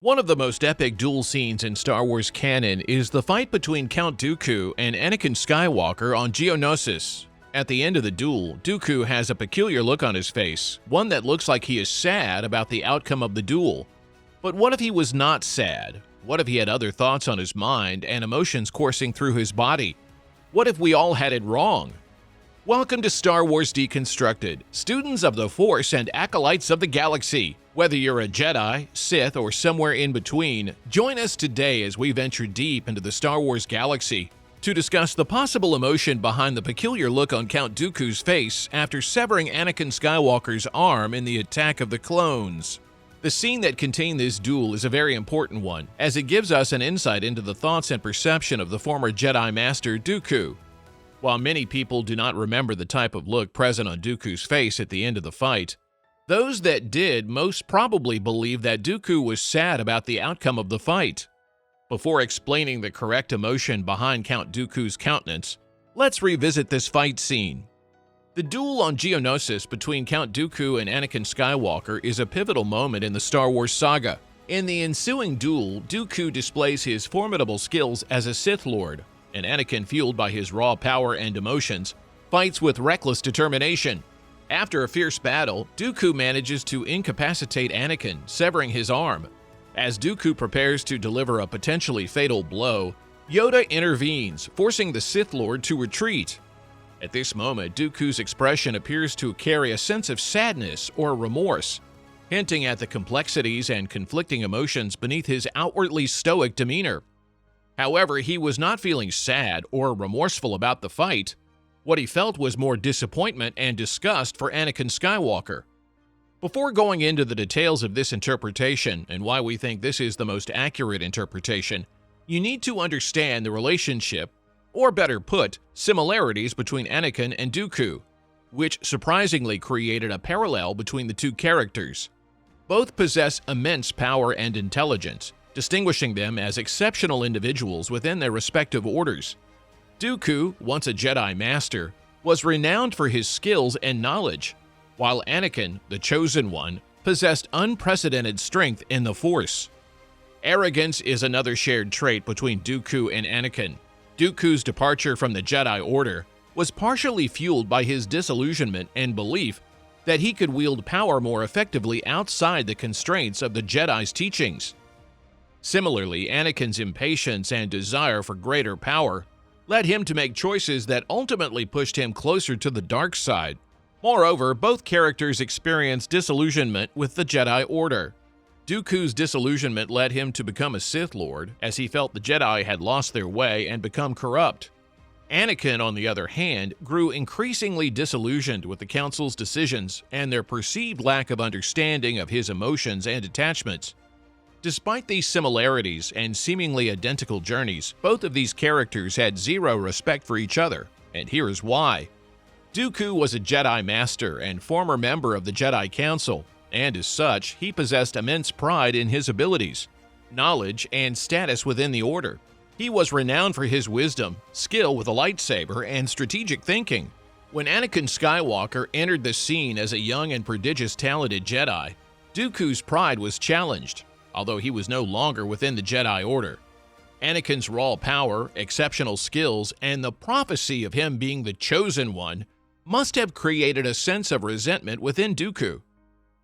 One of the most epic duel scenes in Star Wars canon is the fight between Count Dooku and Anakin Skywalker on Geonosis. At the end of the duel, Dooku has a peculiar look on his face, one that looks like he is sad about the outcome of the duel. But what if he was not sad? What if he had other thoughts on his mind and emotions coursing through his body? What if we all had it wrong? Welcome to Star Wars Deconstructed, students of the Force and acolytes of the galaxy. Whether you're a Jedi, Sith, or somewhere in between, join us today as we venture deep into the Star Wars galaxy to discuss the possible emotion behind the peculiar look on Count Dooku's face after severing Anakin Skywalker's arm in the Attack of the Clones. The scene that contained this duel is a very important one, as it gives us an insight into the thoughts and perception of the former Jedi Master Dooku. While many people do not remember the type of look present on Dooku's face at the end of the fight, those that did most probably believe that Dooku was sad about the outcome of the fight. Before explaining the correct emotion behind Count Dooku's countenance, let's revisit this fight scene. The duel on Geonosis between Count Dooku and Anakin Skywalker is a pivotal moment in the Star Wars saga. In the ensuing duel, Dooku displays his formidable skills as a Sith Lord, and Anakin, fueled by his raw power and emotions, fights with reckless determination. After a fierce battle, Dooku manages to incapacitate Anakin, severing his arm. As Dooku prepares to deliver a potentially fatal blow, Yoda intervenes, forcing the Sith Lord to retreat. At this moment, Dooku's expression appears to carry a sense of sadness or remorse, hinting at the complexities and conflicting emotions beneath his outwardly stoic demeanor. However, he was not feeling sad or remorseful about the fight. What he felt was more disappointment and disgust for Anakin Skywalker. Before going into the details of this interpretation and why we think this is the most accurate interpretation, you need to understand the relationship, or better put, similarities between Anakin and Dooku, which surprisingly created a parallel between the two characters. Both possess immense power and intelligence, distinguishing them as exceptional individuals within their respective orders. Dooku, once a Jedi Master, was renowned for his skills and knowledge, while Anakin, the Chosen One, possessed unprecedented strength in the Force. Arrogance is another shared trait between Dooku and Anakin. Dooku's departure from the Jedi Order was partially fueled by his disillusionment and belief that he could wield power more effectively outside the constraints of the Jedi's teachings. Similarly, Anakin's impatience and desire for greater power led him to make choices that ultimately pushed him closer to the dark side. Moreover, both characters experienced disillusionment with the Jedi Order. Dooku's disillusionment led him to become a Sith Lord, as he felt the Jedi had lost their way and become corrupt. Anakin, on the other hand, grew increasingly disillusioned with the Council's decisions and their perceived lack of understanding of his emotions and attachments. Despite these similarities and seemingly identical journeys, both of these characters had zero respect for each other, and here is why. Dooku was a Jedi Master and former member of the Jedi Council, and as such, he possessed immense pride in his abilities, knowledge, and status within the Order. He was renowned for his wisdom, skill with a lightsaber, and strategic thinking. When Anakin Skywalker entered the scene as a young and prodigious talented Jedi, Dooku's pride was challenged, although he was no longer within the Jedi Order. Anakin's raw power, exceptional skills, and the prophecy of him being the Chosen One must have created a sense of resentment within Dooku.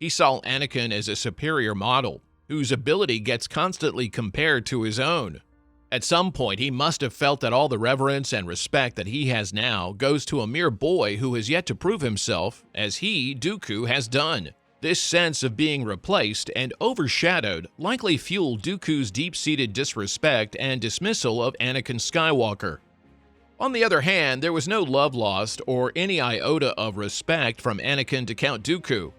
He saw Anakin as a superior model, whose ability gets constantly compared to his own. At some point, he must have felt that all the reverence and respect that he has now goes to a mere boy who has yet to prove himself, as he, Dooku, has done. This sense of being replaced and overshadowed likely fueled Dooku's deep-seated disrespect and dismissal of Anakin Skywalker. On the other hand, there was no love lost or any iota of respect from Anakin to Count Dooku.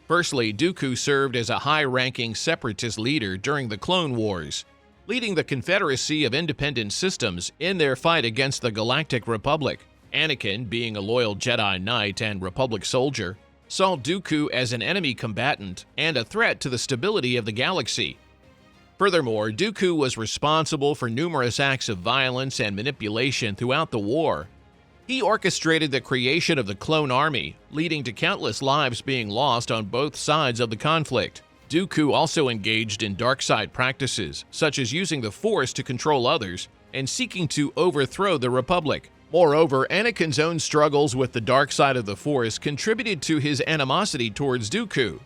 Firstly, Dooku served as a high-ranking separatist leader during the Clone Wars, leading the Confederacy of Independent Systems in their fight against the Galactic Republic. Anakin, being a loyal Jedi Knight and Republic soldier, saw Dooku as an enemy combatant and a threat to the stability of the galaxy. Furthermore, Dooku was responsible for numerous acts of violence and manipulation throughout the war. He orchestrated the creation of the clone army, leading to countless lives being lost on both sides of the conflict. Dooku also engaged in dark side practices, such as using the Force to control others and seeking to overthrow the Republic. Moreover, Anakin's own struggles with the dark side of the Force contributed to his animosity towards Dooku.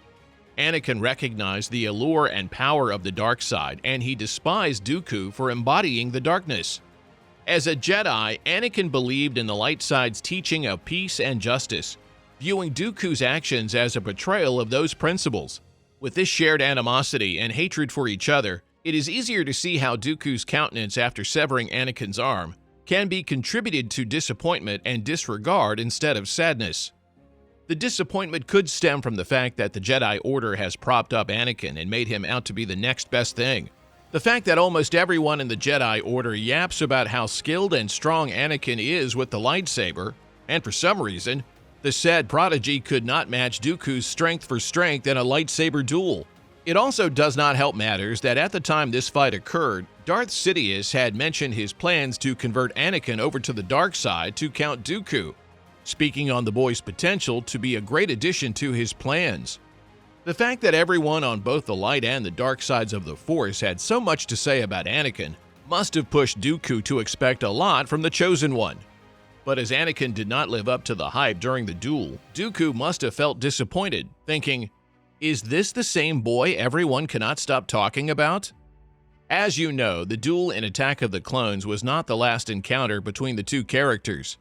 Anakin recognized the allure and power of the dark side, and he despised Dooku for embodying the darkness. As a Jedi, Anakin believed in the light side's teaching of peace and justice, viewing Dooku's actions as a betrayal of those principles. With this shared animosity and hatred for each other, it is easier to see how Dooku's countenance after severing Anakin's arm can be contributed to disappointment and disregard instead of sadness. The disappointment could stem from the fact that the Jedi Order has propped up Anakin and made him out to be the next best thing. The fact that almost everyone in the Jedi Order yaps about how skilled and strong Anakin is with the lightsaber, and for some reason, the sad prodigy could not match Dooku's strength for strength in a lightsaber duel. It also does not help matters that at the time this fight occurred, Darth Sidious had mentioned his plans to convert Anakin over to the dark side to Count Dooku, speaking on the boy's potential to be a great addition to his plans. The fact that everyone on both the light and the dark sides of the Force had so much to say about Anakin must have pushed Dooku to expect a lot from the Chosen One. But as Anakin did not live up to the hype during the duel, Dooku must have felt disappointed, thinking, "Is this the same boy everyone cannot stop talking about?" As you know, the duel in Attack of the Clones was not the last encounter between the two characters.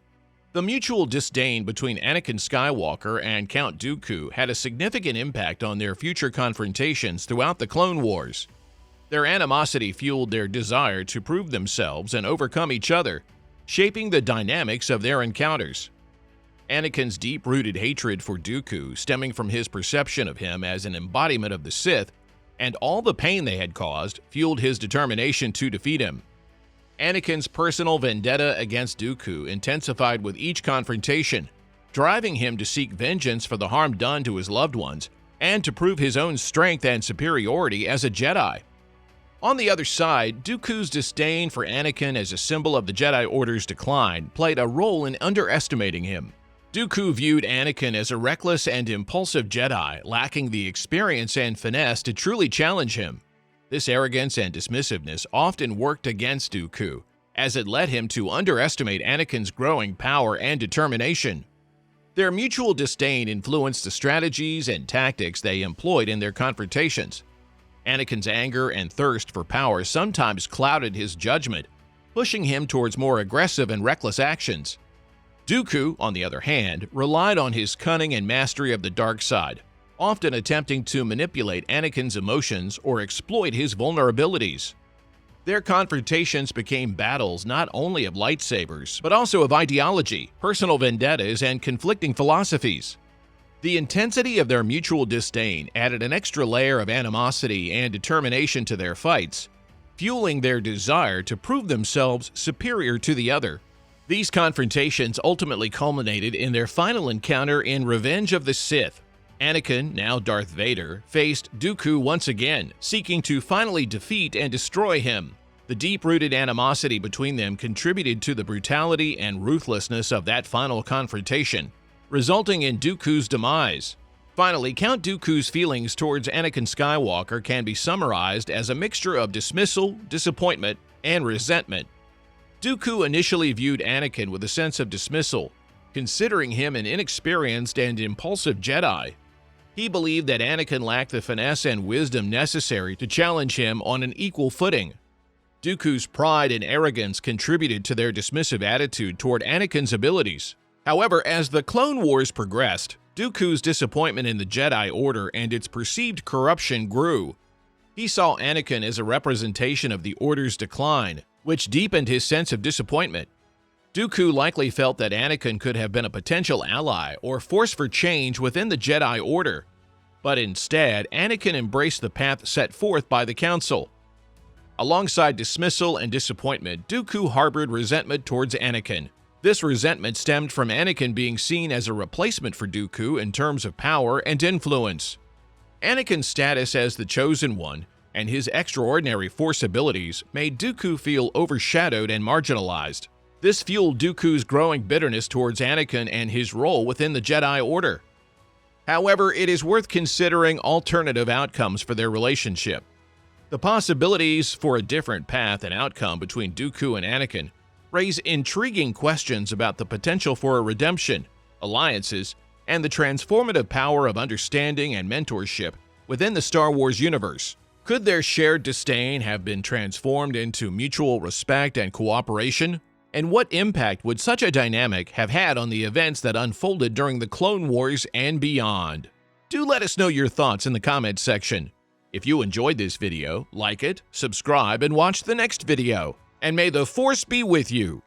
The mutual disdain between Anakin Skywalker and Count Dooku had a significant impact on their future confrontations throughout the Clone Wars. Their animosity fueled their desire to prove themselves and overcome each other, shaping the dynamics of their encounters. Anakin's deep-rooted hatred for Dooku, stemming from his perception of him as an embodiment of the Sith, and all the pain they had caused, fueled his determination to defeat him. Anakin's personal vendetta against Dooku intensified with each confrontation, driving him to seek vengeance for the harm done to his loved ones and to prove his own strength and superiority as a Jedi. On the other side, Dooku's disdain for Anakin as a symbol of the Jedi Order's decline played a role in underestimating him. Dooku viewed Anakin as a reckless and impulsive Jedi, lacking the experience and finesse to truly challenge him. This arrogance and dismissiveness often worked against Dooku, as it led him to underestimate Anakin's growing power and determination. Their mutual disdain influenced the strategies and tactics they employed in their confrontations. Anakin's anger and thirst for power sometimes clouded his judgment, pushing him towards more aggressive and reckless actions. Dooku, on the other hand, relied on his cunning and mastery of the dark side, often attempting to manipulate Anakin's emotions or exploit his vulnerabilities. Their confrontations became battles not only of lightsabers, but also of ideology, personal vendettas, and conflicting philosophies. The intensity of their mutual disdain added an extra layer of animosity and determination to their fights, fueling their desire to prove themselves superior to the other. These confrontations ultimately culminated in their final encounter in Revenge of the Sith. Anakin, now Darth Vader, faced Dooku once again, seeking to finally defeat and destroy him. The deep-rooted animosity between them contributed to the brutality and ruthlessness of that final confrontation, resulting in Dooku's demise. Finally, Count Dooku's feelings towards Anakin Skywalker can be summarized as a mixture of dismissal, disappointment, and resentment. Dooku initially viewed Anakin with a sense of dismissal, considering him an inexperienced and impulsive Jedi. He believed that Anakin lacked the finesse and wisdom necessary to challenge him on an equal footing. Dooku's pride and arrogance contributed to their dismissive attitude toward Anakin's abilities. However, as the Clone Wars progressed, Dooku's disappointment in the Jedi Order and its perceived corruption grew. He saw Anakin as a representation of the Order's decline, which deepened his sense of disappointment. Dooku likely felt that Anakin could have been a potential ally or force for change within the Jedi Order, but instead, Anakin embraced the path set forth by the Council. Alongside dismissal and disappointment, Dooku harbored resentment towards Anakin. This resentment stemmed from Anakin being seen as a replacement for Dooku in terms of power and influence. Anakin's status as the Chosen One and his extraordinary Force abilities made Dooku feel overshadowed and marginalized. This fueled Dooku's growing bitterness towards Anakin and his role within the Jedi Order. However, it is worth considering alternative outcomes for their relationship. The possibilities for a different path and outcome between Dooku and Anakin raise intriguing questions about the potential for a redemption, alliances, and the transformative power of understanding and mentorship within the Star Wars universe. Could their shared disdain have been transformed into mutual respect and cooperation? And what impact would such a dynamic have had on the events that unfolded during the Clone Wars and beyond? Do let us know your thoughts in the comments section. If you enjoyed this video, like it, subscribe, and watch the next video. And may the Force be with you!